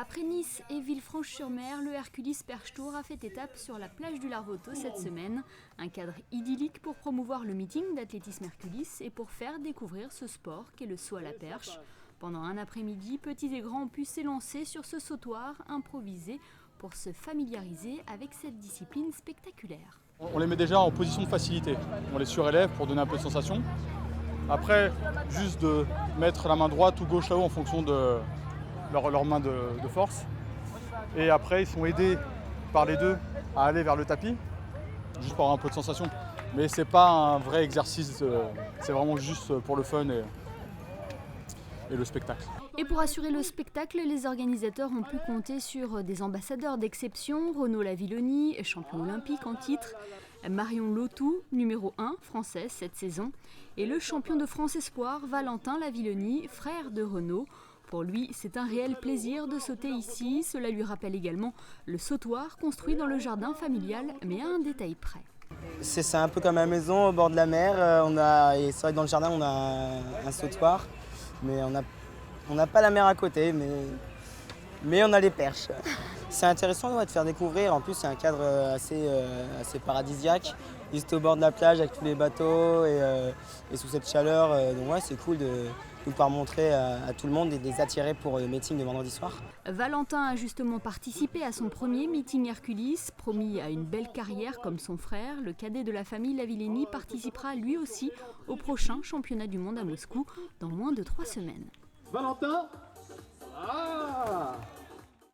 Après Nice et Villefranche-sur-Mer, le Hercules Perche Tour a fait étape sur la plage du Larvoto cette semaine. Un cadre idyllique pour promouvoir le meeting d'athlétisme Hercules et pour faire découvrir ce sport qu'est le saut à la perche. Pendant un après-midi, petits et grands ont pu s'élancer sur ce sautoir improvisé pour se familiariser avec cette discipline spectaculaire. On les met déjà en position de facilité. On les surélève pour donner un peu de sensation. Après, juste de mettre la main droite ou gauche là-haut en fonction de leur main de force. Et après, ils sont aidés par les deux à aller vers le tapis, juste pour avoir un peu de sensation. Mais c'est pas un vrai exercice, c'est vraiment juste pour le fun et le spectacle. Et pour assurer le spectacle, les organisateurs ont pu compter sur des ambassadeurs d'exception, Renaud Lavilloni, champion olympique en titre, Marion Lotou, numéro 1 française cette saison, et le champion de France espoir, Valentin Lavilloni, frère de Renaud. Pour lui, c'est un réel plaisir de sauter ici. Cela lui rappelle également le sautoir construit dans le jardin familial, mais à un détail près. C'est un peu comme à la maison, au bord de la mer. Et c'est vrai que dans le jardin, on a un sautoir, mais on n'a pas la mer à côté, mais on a les perches. C'est intéressant de faire découvrir. En plus, c'est un cadre assez paradisiaque, juste au bord de la plage avec tous les bateaux et sous cette chaleur. Donc ouais, c'est cool de pouvoir montrer à tout le monde et de les attirer pour le meeting de vendredi soir. Valentin a justement participé à son premier meeting Hercules, promis à une belle carrière comme son frère. Le cadet de la famille Lavilleni participera lui aussi au prochain championnat du monde à Moscou dans moins de 3 semaines. Valentin, ah